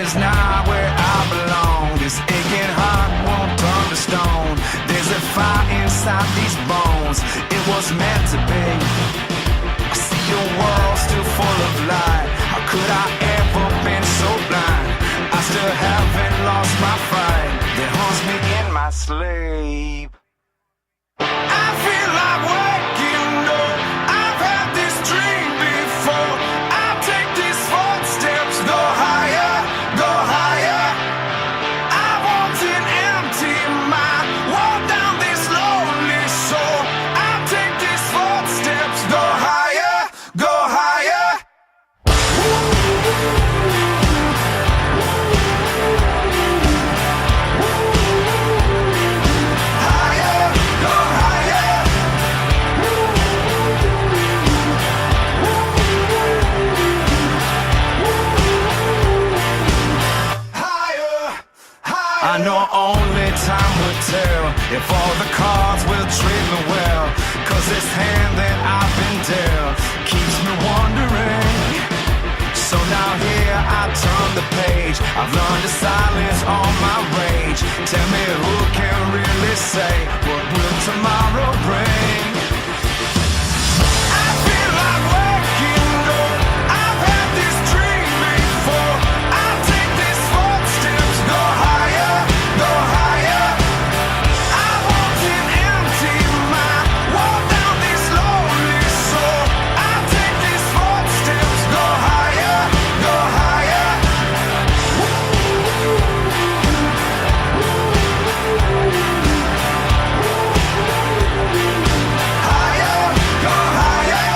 is not where I belong. This aching heart won't turn to stone. There's a fire inside these bones. It was meant to be. I see your world still full of light. How could I ever been so blind? I still haven't lost my fight that haunts me in my sleep. I feel like waking up. I've had this dream before. I'll take these footsteps, go higher, go higher. I want an empty mind, walk down this lonely soul. I'll take these footsteps, go higher, go higher. Higher, go higher. Higher, higher. I know only time will tell if all the cards will treat me well. Cause this hand that I've been dealt keeps me wondering. So now here I turn the page. I've learned to silence all my rage. Tell me who can really say what will tomorrow bring? I feel like waking up. I've had this dream before. I'll take these footsteps, go higher, go higher. I want an empty mind, walk down this lonely soul. I'll take these footsteps, go higher, go higher. Higher, go higher.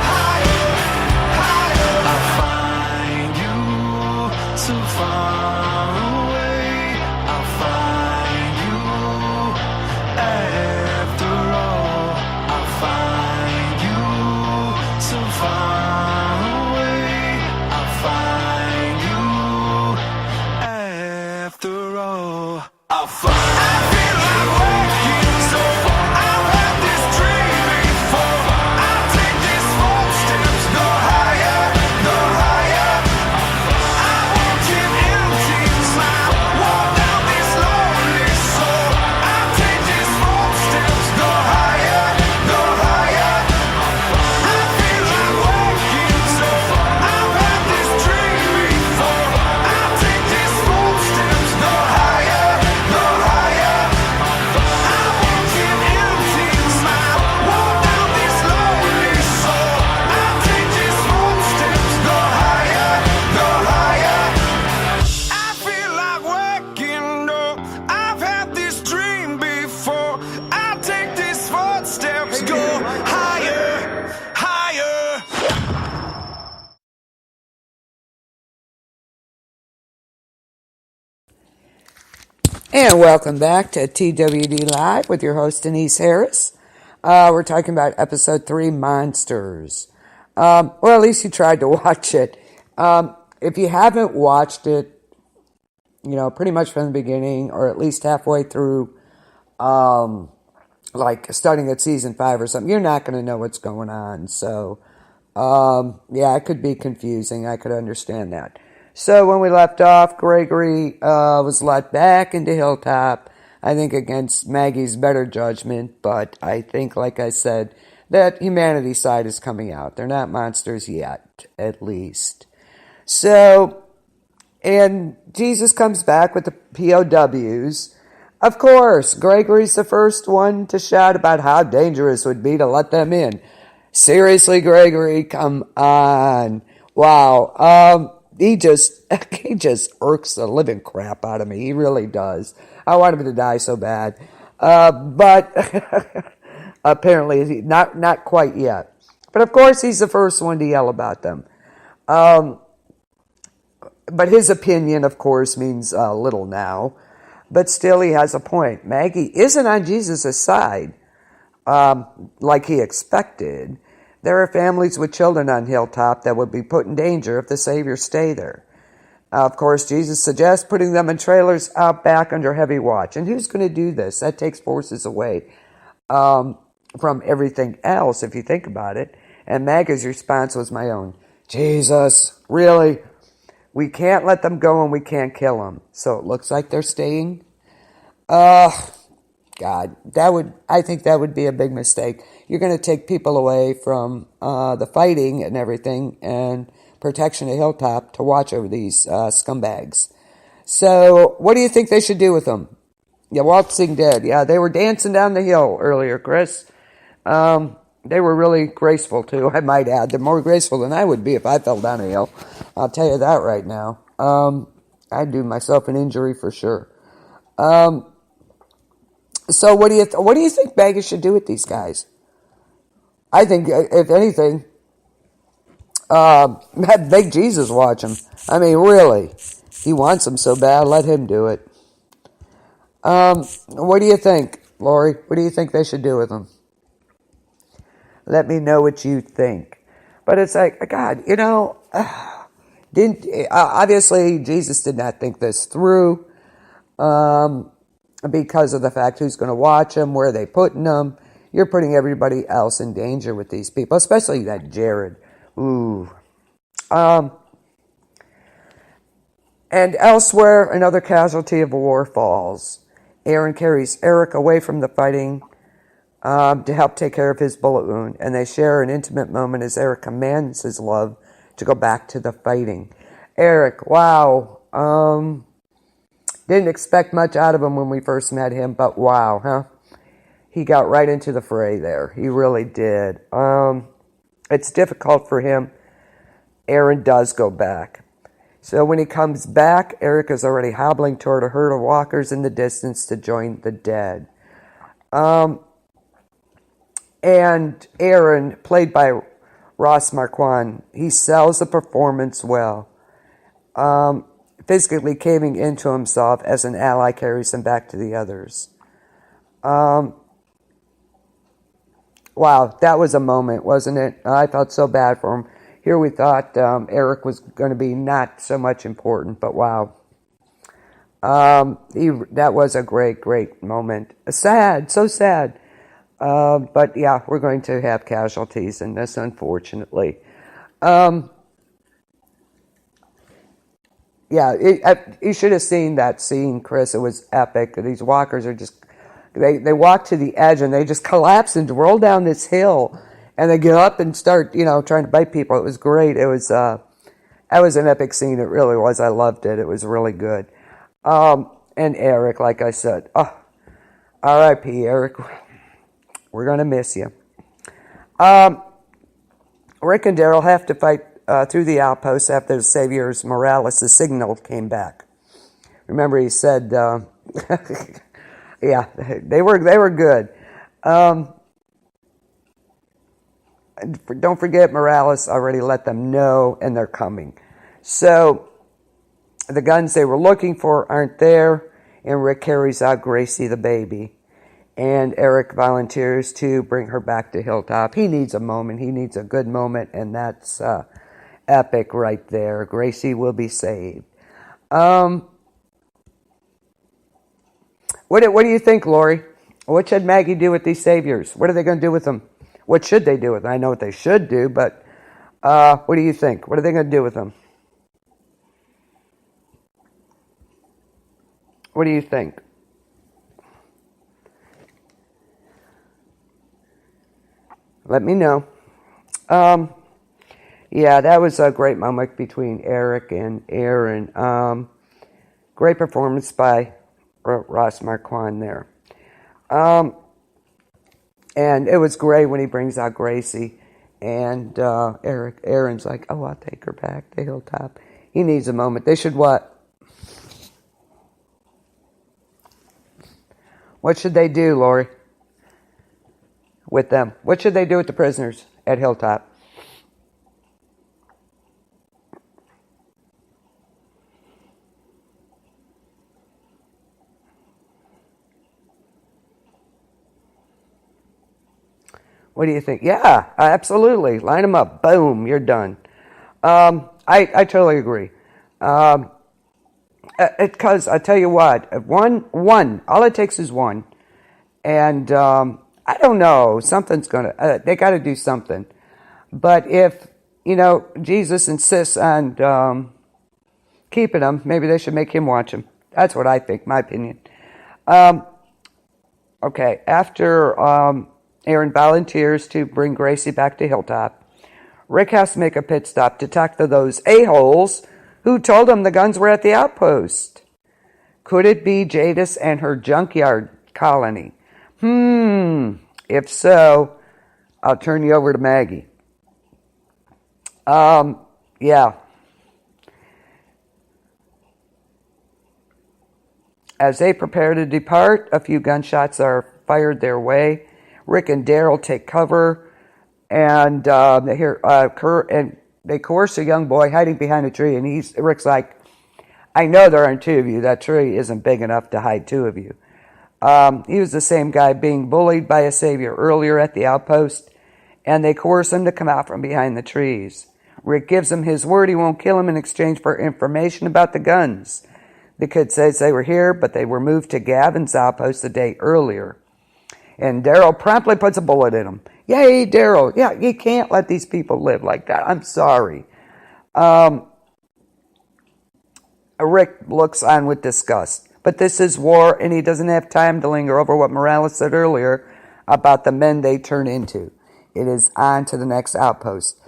Higher, higher. I find you too far away. I find you after all. I find you too far away. I find you after all. I feel like waking up. I've had this dream before. I'll take these footsteps, go higher, go higher. I want an empty mind, walk down this lonely soul. I'll take these footsteps, go higher, go higher. I feel like waking up. I've had this dream before. I'll take these footsteps, go higher, go higher. I want an empty mind, walk down this lonely soul. I'll take these footsteps, go higher, go higher. I feel like waking up. I've had this dream before. I'll take these footsteps, go higher, higher. And welcome back to TWD Live with your host, Denise Harris. We're talking about episode 3, Monsters. Or at least you tried to watch it. If you haven't watched it, pretty much from the beginning, or at least halfway through, like starting at season 5 or something, you're not going to know what's going on. So, yeah, it could be confusing. I could understand that. So when we left off, Gregory was let back into Hilltop, I think against Maggie's better judgment, but I think, like I said, that humanity's side is coming out. They're not monsters yet, at least. So, and Jesus comes back with the POWs. Of course, Gregory's the first one to shout about how dangerous it would be to let them in. Seriously, Gregory, come on. Wow. He just irks the living crap out of me. He really does. I want him to die so bad. But apparently not quite yet. But of course, he's the first one to yell about them. But his opinion, of course, means little now. But still, he has a point. Maggie isn't on Jesus' side like he expected. There are families with children on Hilltop that would be put in danger if the Savior stay there. Of course, Jesus suggests putting them in trailers out back under heavy watch. And who's going to do this? That takes forces away. from everything else, if you think about it. And Maggie's response was my own. Jesus, really? We can't let them go and we can't kill them. So it looks like they're staying. God, I think that would be a big mistake. You're going to take people away from the fighting and everything and protection of Hilltop to watch over these scumbags. So what do you think they should do with them? Yeah, waltzing dead. Yeah, they were dancing down the hill earlier, Chris. They were really graceful, too, I might add. They're more graceful than I would be if I fell down a hill. I'll tell you that right now. I'd do myself an injury for sure. So what do you think Vegas should do with these guys? I think, if anything, have Big Jesus watch them. I mean, really. He wants them so bad, let him do it. What do you think, Lori? What do you think they should do with them? Let me know what you think. But it's like, God, obviously Jesus did not think this through because of the fact who's going to watch them, where are they putting them. You're putting everybody else in danger with these people, especially that Jared. Ooh. And elsewhere, another casualty of war falls. Aaron carries Eric away from the fighting to help take care of his bullet wound, and they share an intimate moment as Eric commands his love to go back to the fighting. Eric, wow. Didn't expect much out of him when we first met him, but wow, huh? He got right into the fray there. He really did. It's difficult for him. Aaron does go back. So when he comes back, Eric is already hobbling toward a herd of walkers in the distance to join the dead. And Aaron, played by Ross Marquand, he sells the performance well. Physically caving into himself as an ally carries him back to the others. Wow, that was a moment, wasn't it? I felt so bad for him. Here we thought Eric was going to be not so much important, but wow. That was a great, great moment. Sad, so sad. But yeah, we're going to have casualties in this, unfortunately. You should have seen that scene, Chris. It was epic. These walkers are just, they walk to the edge and they just collapse and roll down this hill. And they get up and start, trying to bite people. It was great. It was, that was an epic scene. It really was. I loved it. It was really good. And Eric, like I said, R.I.P. Eric. We're going to miss you. Rick and Daryl have to fight through the outposts after the Savior's Morales' signal came back. Remember, he said, yeah, they were good. Don't forget, Morales already let them know, and they're coming. So the guns they were looking for aren't there, and Rick carries out Gracie the baby. And Eric volunteers to bring her back to Hilltop. He needs a moment. He needs a good moment, and that's epic right there. Gracie will be saved. What do you think, Lori? What should Maggie do with these saviors? What are they going to do with them? What should they do with them? I know what they should do, but what do you think? What are they going to do with them? What do you think? Let me know. Yeah, that was a great moment between Eric and Aaron. Great performance by Ross Marquand there. And it was great when he brings out Gracie. And Aaron's like, oh, I'll take her back to Hilltop. He needs a moment. They should what? What should they do, Lori? With them? What should they do with the prisoners at Hilltop? What do you think? Yeah, absolutely. Line them up. Boom, you're done. I totally agree. Because I tell you what, one, all it takes is one. And I don't know. Something's going to, they got to do something. But if, Jesus insists on keeping them, maybe they should make him watch them. That's what I think, my opinion. Okay, after Aaron volunteers to bring Gracie back to Hilltop, Rick has to make a pit stop to talk to those a-holes who told him the guns were at the outpost. Could it be Jadis and her junkyard colony? If so, I'll turn you over to Maggie. Yeah. As they prepare to depart, a few gunshots are fired their way. Rick and Daryl take cover, and they coerce a young boy hiding behind a tree. And Rick's like, "I know there aren't two of you. That tree isn't big enough to hide two of you." He was the same guy being bullied by a savior earlier at the outpost, and they coerce him to come out from behind the trees. Rick gives him his word he won't kill him in exchange for information about the guns. The kid says they were here, but they were moved to Gavin's outpost the day earlier. And Daryl promptly puts a bullet in him. Yay, Daryl. Yeah, you can't let these people live like that. I'm sorry. Rick looks on with disgust. But this is war, and he doesn't have time to linger over what Morales said earlier about the men they turn into. It is on to the next outpost.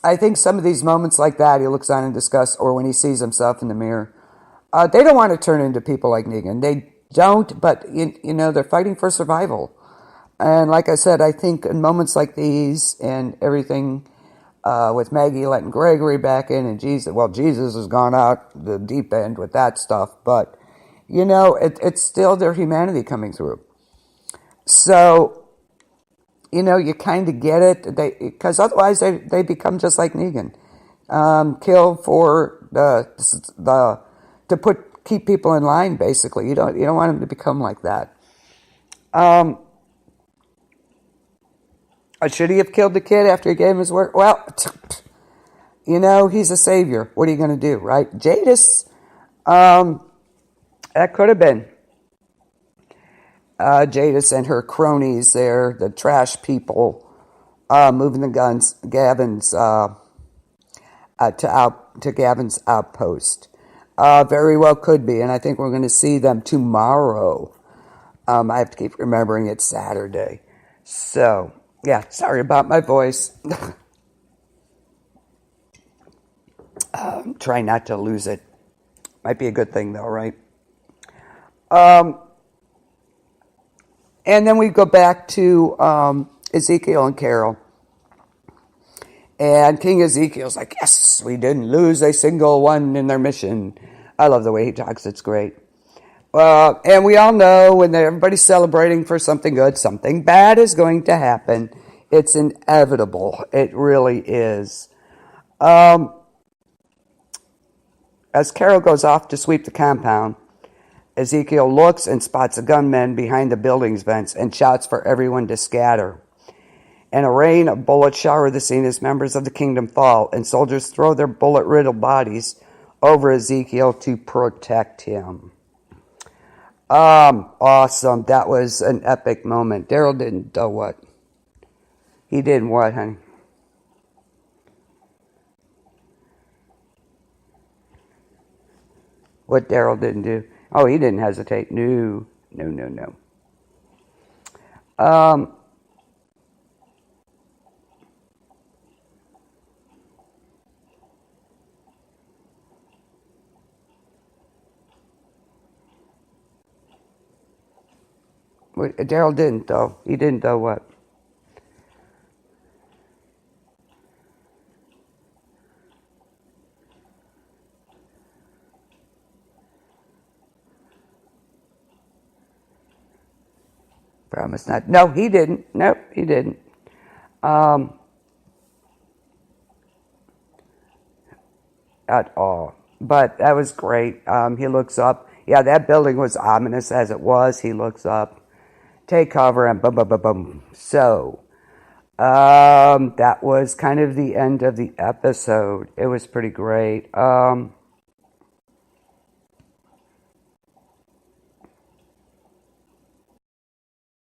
I think some of these moments like that, he looks on in disgust, or when he sees himself in the mirror, they don't want to turn into people like Negan. They don't, but, they're fighting for survival. And like I said, I think in moments like these and everything with Maggie letting Gregory back in and Jesus has gone out the deep end with that stuff, but, it's still their humanity coming through. So, you kind of get it, because otherwise they become just like Negan, kill for keep people in line. Basically, you don't want them to become like that. Should he have killed the kid after he gave him his word? Well, he's a savior. What are you going to do, right? Jadis, that could have been. Jadis and her cronies there, the trash people, moving the guns, Gavin's to Gavin's outpost. Very well could be, and I think we're going to see them tomorrow. I have to keep remembering it's Saturday. So, yeah, sorry about my voice. Try not to lose it. Might be a good thing though, right? And then we go back to Ezekiel and Carol. And King Ezekiel's like, yes, we didn't lose a single one in their mission. I love the way he talks. It's great. And we all know when everybody's celebrating for something good, something bad is going to happen. It's inevitable. It really is. As Carol goes off to sweep the compound, Ezekiel looks and spots a gunman behind the building's vents and shouts for everyone to scatter. And a rain of bullets shower the scene as members of the kingdom fall, and soldiers throw their bullet-riddled bodies over Ezekiel to protect him. Awesome. That was an epic moment. Daryl didn't do what? He didn't what, honey? What Daryl didn't do? Oh, he didn't hesitate. No. Daryl didn't, though. He didn't, though, what? Promise not. No, he didn't. Nope, he didn't. At all. But that was great. He looks up. Yeah, that building was ominous as it was. He looks up. Take cover and boom, boom, boom, boom. So, that was kind of the end of the episode. It was pretty great.